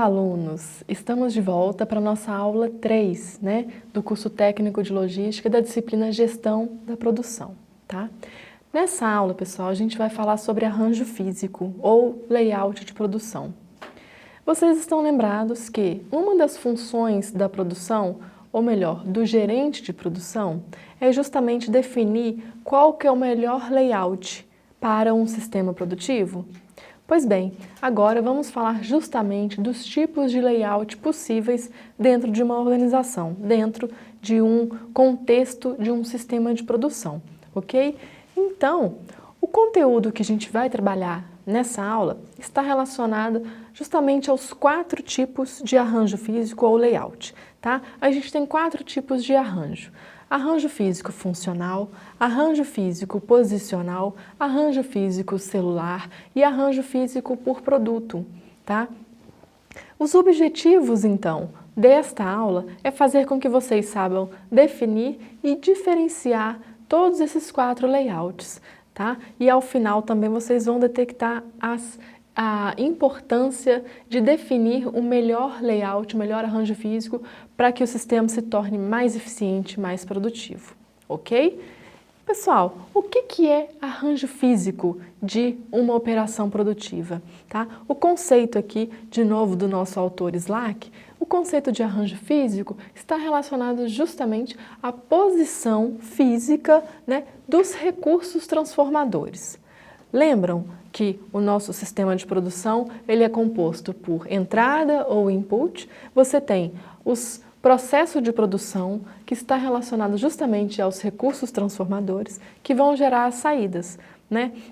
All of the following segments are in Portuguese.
alunos! Estamos de volta para a nossa aula 3, do curso técnico de logística da disciplina Gestão da Produção, tá? Nessa aula, pessoal, a gente vai falar sobre arranjo físico ou layout de produção. Vocês estão lembrados que uma das funções da produção, ou melhor, do gerente de produção, é justamente definir qual que é o melhor layout para um sistema produtivo? Pois bem, agora vamos falar justamente dos tipos de layout possíveis dentro de uma organização, dentro de um contexto de um sistema de produção, ok? Então, o conteúdo que a gente vai trabalhar nessa aula está relacionado justamente aos 4 tipos de arranjo físico ou layout, tá? A gente tem 4 tipos de arranjo. Arranjo físico funcional, arranjo físico posicional, arranjo físico celular e arranjo físico por produto, tá? Os objetivos, então, desta aula é fazer com que vocês saibam definir e diferenciar todos esses 4 layouts, tá? E ao final também vocês vão detectar a importância de definir o melhor layout, o melhor arranjo físico para que o sistema se torne mais eficiente, mais produtivo, ok? Pessoal, o que é arranjo físico de uma operação produtiva? Tá? O conceito aqui, de novo, do nosso autor Slack, o conceito de arranjo físico está relacionado justamente à posição física, dos recursos transformadores. Lembram que o nosso sistema de produção ele é composto por entrada ou input, você tem os processos de produção que está relacionado justamente aos recursos transformadores que vão gerar as saídas,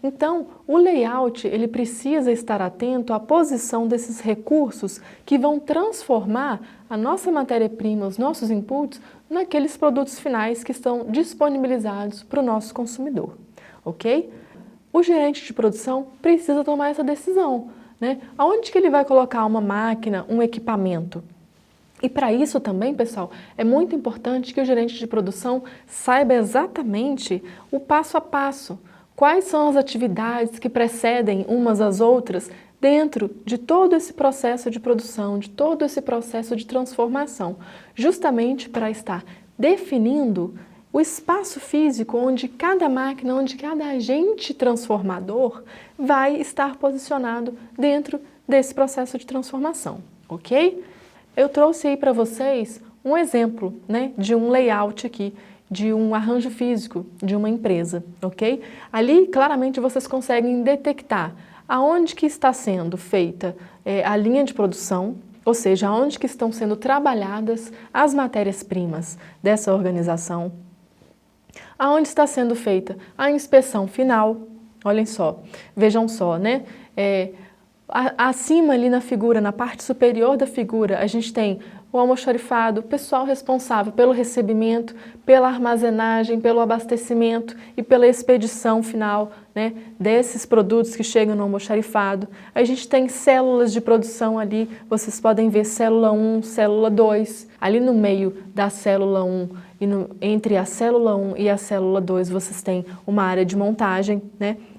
Então, o layout ele precisa estar atento à posição desses recursos que vão transformar a nossa matéria-prima, os nossos inputs, naqueles produtos finais que estão disponibilizados para o nosso consumidor, ok? O gerente de produção precisa tomar essa decisão, Aonde que ele vai colocar uma máquina, um equipamento? E para isso também, pessoal, é muito importante que o gerente de produção saiba exatamente o passo a passo. Quais são as atividades que precedem umas às outras dentro de todo esse processo de produção, de todo esse processo de transformação, justamente para estar definindo o espaço físico onde cada máquina, onde cada agente transformador vai estar posicionado dentro desse processo de transformação, ok? Eu trouxe aí para vocês um exemplo, de um layout aqui, de um arranjo físico de uma empresa, ok? Ali, claramente, vocês conseguem detectar aonde que está sendo feita a linha de produção, ou seja, aonde que estão sendo trabalhadas as matérias-primas dessa organização, aonde está sendo feita a inspeção final, olhem só, vejam só, acima ali na figura, na parte superior da figura, a gente tem o almoxarifado, o pessoal responsável pelo recebimento, pela armazenagem, pelo abastecimento e pela expedição final, desses produtos que chegam no almoxarifado. A gente tem células de produção ali, vocês podem ver célula 1, célula 2. Ali no meio da célula 1 e entre a célula 1 e a célula 2 vocês têm uma área de montagem,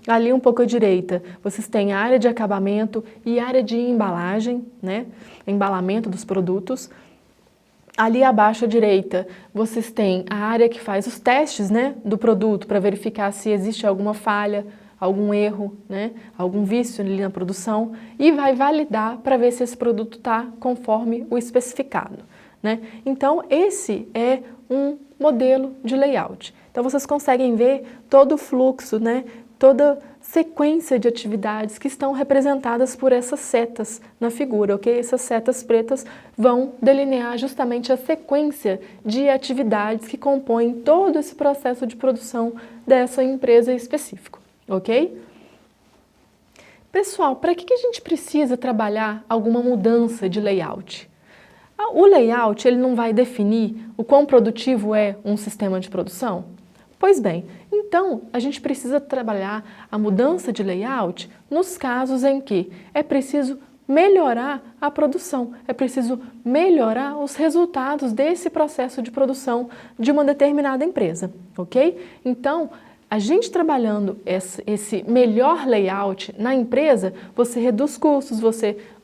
Ali um pouco à direita, vocês têm a área de acabamento e área de embalagem, embalamento dos produtos. Ali abaixo à direita, vocês têm a área que faz os testes, do produto para verificar se existe alguma falha, algum erro, algum vício ali na produção e vai validar para ver se esse produto está conforme o especificado, Então, esse é um modelo de layout. Então, vocês conseguem ver todo o fluxo, toda sequência de atividades que estão representadas por essas setas na figura, ok? Essas setas pretas vão delinear justamente a sequência de atividades que compõem todo esse processo de produção dessa empresa em específico, ok? Pessoal, para que a gente precisa trabalhar alguma mudança de layout? O layout ele não vai definir o quão produtivo é um sistema de produção? Pois bem, então a gente precisa trabalhar a mudança de layout nos casos em que é preciso melhorar a produção, é preciso melhorar os resultados desse processo de produção de uma determinada empresa, ok? Então, a gente trabalhando esse melhor layout na empresa, você reduz custos,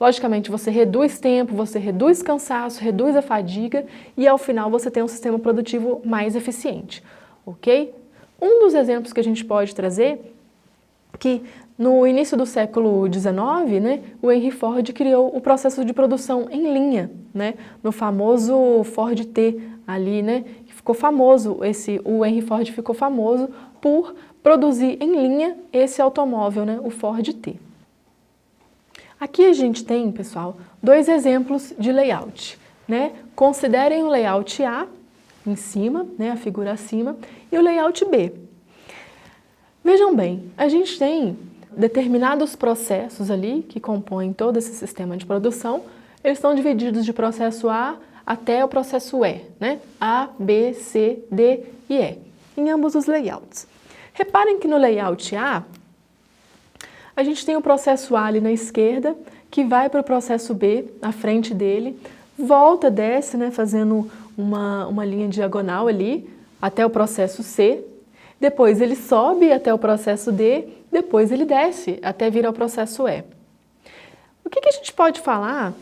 logicamente, você reduz tempo, você reduz cansaço, reduz a fadiga e ao final você tem um sistema produtivo mais eficiente, ok? Um dos exemplos que a gente pode trazer, que no início do século XIX, né, o Henry Ford criou o processo de produção em linha, né, no famoso Ford T ali, né, que ficou famoso, o Henry Ford ficou famoso por produzir em linha esse automóvel, né, o Ford T. Aqui a gente tem, pessoal, dois exemplos de layout, né? Considerem o layout A em cima, né, a figura acima, e o layout B. Vejam bem, a gente tem determinados processos ali que compõem todo esse sistema de produção, eles estão divididos de processo A até o processo E, né? A, B, C, D e E, em ambos os layouts. Reparem que no layout A, a gente tem o processo A ali na esquerda, que vai para o processo B, na frente dele, volta, desce, né, fazendo uma linha diagonal ali, até o processo C, depois ele sobe até o processo D, depois ele desce até vir ao processo E. O que a gente pode falar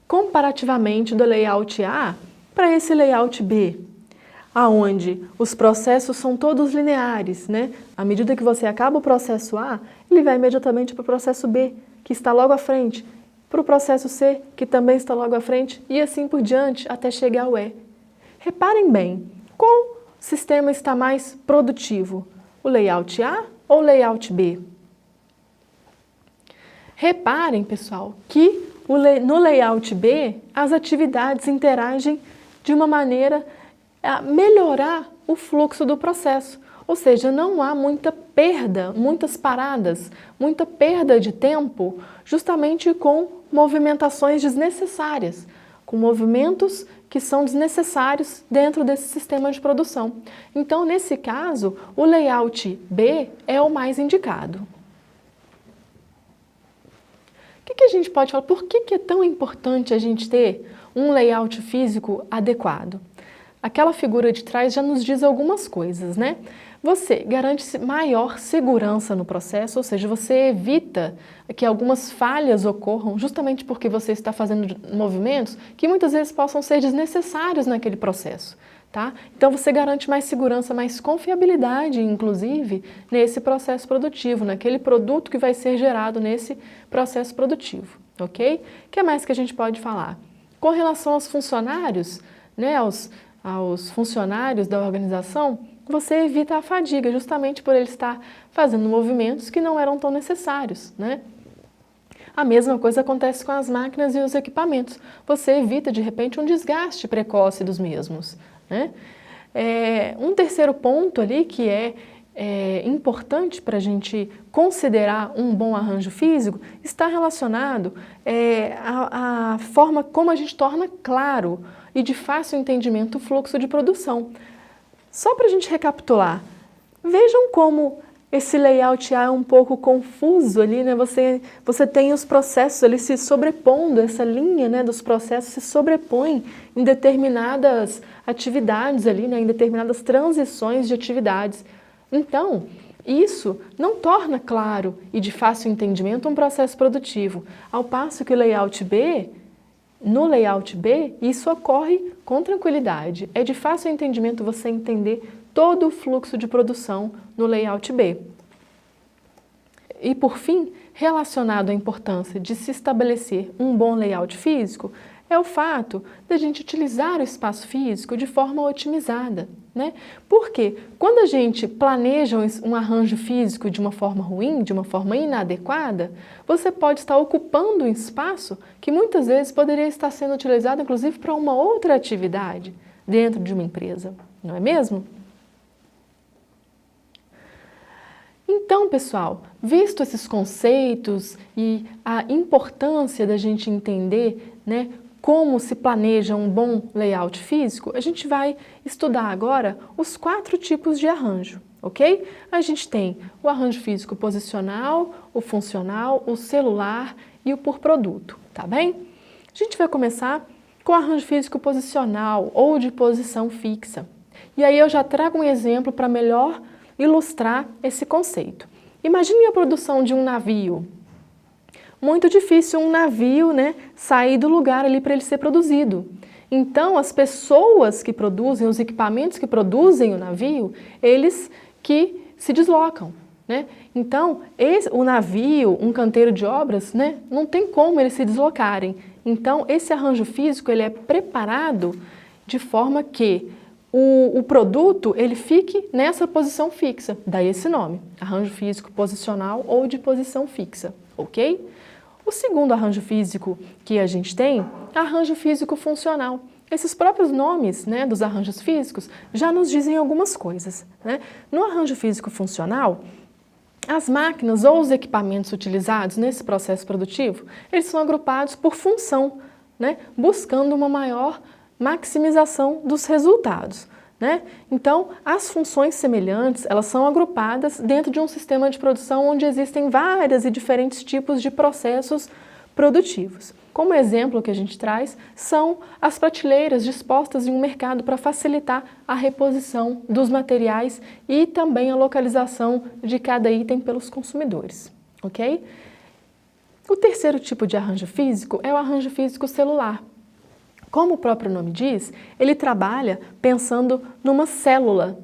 comparativamente do layout A para esse layout B? Aonde os processos são todos lineares, né? À medida que você acaba o processo A, ele vai imediatamente para o processo B, que está logo à frente, para o processo C, que também está logo à frente, e assim por diante, até chegar ao E. Reparem bem, qual sistema está mais produtivo? O layout A ou o layout B? Reparem, pessoal, que no layout B, as atividades interagem de uma maneira a melhorar o fluxo do processo. Ou seja, não há muita perda, muitas paradas, muita perda de tempo, justamente com movimentações desnecessárias, com movimentos que são desnecessários dentro desse sistema de produção. Então, nesse caso, o layout B é o mais indicado. O que a gente pode falar? Por que é tão importante a gente ter um layout físico adequado? Aquela figura de trás já nos diz algumas coisas, né? Você garante maior segurança no processo, ou seja, você evita que algumas falhas ocorram justamente porque você está fazendo movimentos que muitas vezes possam ser desnecessários naquele processo, tá? Então você garante mais segurança, mais confiabilidade, inclusive, nesse processo produtivo, naquele produto que vai ser gerado nesse processo produtivo, ok? O que mais que a gente pode falar? Com relação aos funcionários, né, aos funcionários da organização, você evita a fadiga, justamente por ele estar fazendo movimentos que não eram tão necessários, né? A mesma coisa acontece com as máquinas e os equipamentos. Você evita, de repente, um desgaste precoce dos mesmos, né? Um terceiro ponto ali que é importante para a gente considerar um bom arranjo físico está relacionado à forma como a gente torna claro e de fácil entendimento o fluxo de produção. Só para a gente recapitular, vejam como esse layout A é um pouco confuso ali, né? Você tem os processos ali se sobrepondo, essa linha, né, dos processos se sobrepõe em determinadas atividades ali, né, em determinadas transições de atividades. Então, isso não torna claro e de fácil entendimento um processo produtivo, ao passo que no layout B, isso ocorre com tranquilidade. É de fácil entendimento você entender todo o fluxo de produção no layout B. E por fim, relacionado à importância de se estabelecer um bom layout físico, é o fato de a gente utilizar o espaço físico de forma otimizada, né? Porque quando a gente planeja um arranjo físico de uma forma ruim, de uma forma inadequada, você pode estar ocupando um espaço que muitas vezes poderia estar sendo utilizado, inclusive, para uma outra atividade dentro de uma empresa, não é mesmo? Então, pessoal, visto esses conceitos e a importância da gente entender, né, como se planeja um bom layout físico, a gente vai estudar agora os 4 tipos de arranjo, ok? A gente tem o arranjo físico posicional, o funcional, o celular e o por produto, tá bem? A gente vai começar com o arranjo físico posicional ou de posição fixa. E aí eu já trago um exemplo para melhor ilustrar esse conceito. Imagine a produção de um navio. Muito difícil um navio, né, sair do lugar ali para ele ser produzido. Então, as pessoas que produzem, os equipamentos que produzem o navio, eles que se deslocam, né? Então, o navio, um canteiro de obras, né, não tem como eles se deslocarem. Então, esse arranjo físico ele é preparado de forma que o produto ele fique nessa posição fixa. Daí esse nome, arranjo físico posicional ou de posição fixa, ok? O segundo arranjo físico que a gente tem é arranjo físico funcional. Esses próprios nomes, né, dos arranjos físicos já nos dizem algumas coisas, né? No arranjo físico funcional, as máquinas ou os equipamentos utilizados nesse processo produtivo, eles são agrupados por função, né, buscando uma maior maximização dos resultados, né? Então, as funções semelhantes, elas são agrupadas dentro de um sistema de produção onde existem várias e diferentes tipos de processos produtivos. Como exemplo que a gente traz são as prateleiras dispostas em um mercado para facilitar a reposição dos materiais e também a localização de cada item pelos consumidores, ok? O terceiro tipo de arranjo físico é o arranjo físico celular. Como o próprio nome diz, ele trabalha pensando numa célula.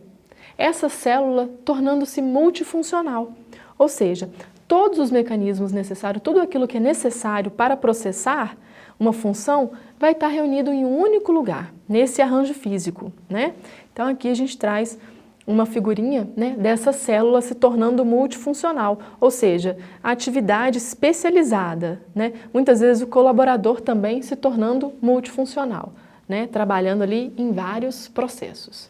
Essa célula tornando-se multifuncional, ou seja, todos os mecanismos necessários, tudo aquilo que é necessário para processar uma função vai estar reunido em um único lugar, nesse arranjo físico, né? Então aqui a gente traz uma figurinha, né, dessa célula se tornando multifuncional, ou seja, a atividade especializada, né? Muitas vezes o colaborador também se tornando multifuncional, né, trabalhando ali em vários processos.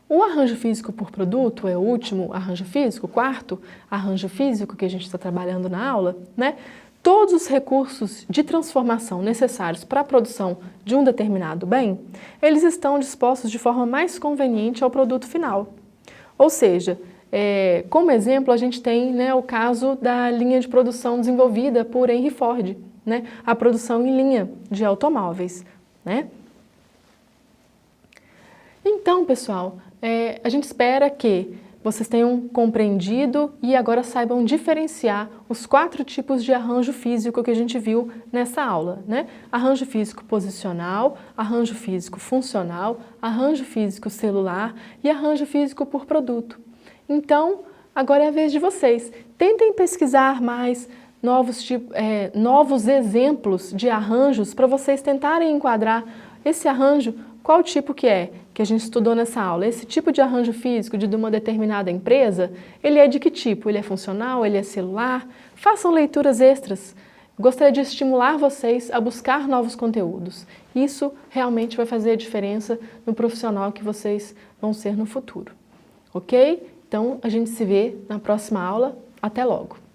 O arranjo físico por produto é o último arranjo físico, o quarto arranjo físico que a gente está trabalhando na aula, né? Todos os recursos de transformação necessários para a produção de um determinado bem, eles estão dispostos de forma mais conveniente ao produto final. Ou seja, como exemplo, a gente tem, né, o caso da linha de produção desenvolvida por Henry Ford, né, a produção em linha de automóveis, né? Então, pessoal, a gente espera que vocês tenham compreendido e agora saibam diferenciar os 4 tipos de arranjo físico que a gente viu nessa aula, né? Arranjo físico posicional, arranjo físico funcional, arranjo físico celular e arranjo físico por produto. Então, agora é a vez de vocês. Tentem pesquisar mais novos exemplos de arranjos para vocês tentarem enquadrar esse arranjo. Qual tipo que a gente estudou nessa aula? Esse tipo de arranjo físico de uma determinada empresa, ele é de que tipo? Ele é funcional? Ele é celular? Façam leituras extras. Gostaria de estimular vocês a buscar novos conteúdos. Isso realmente vai fazer a diferença no profissional que vocês vão ser no futuro. Ok? Então, a gente se vê na próxima aula. Até logo!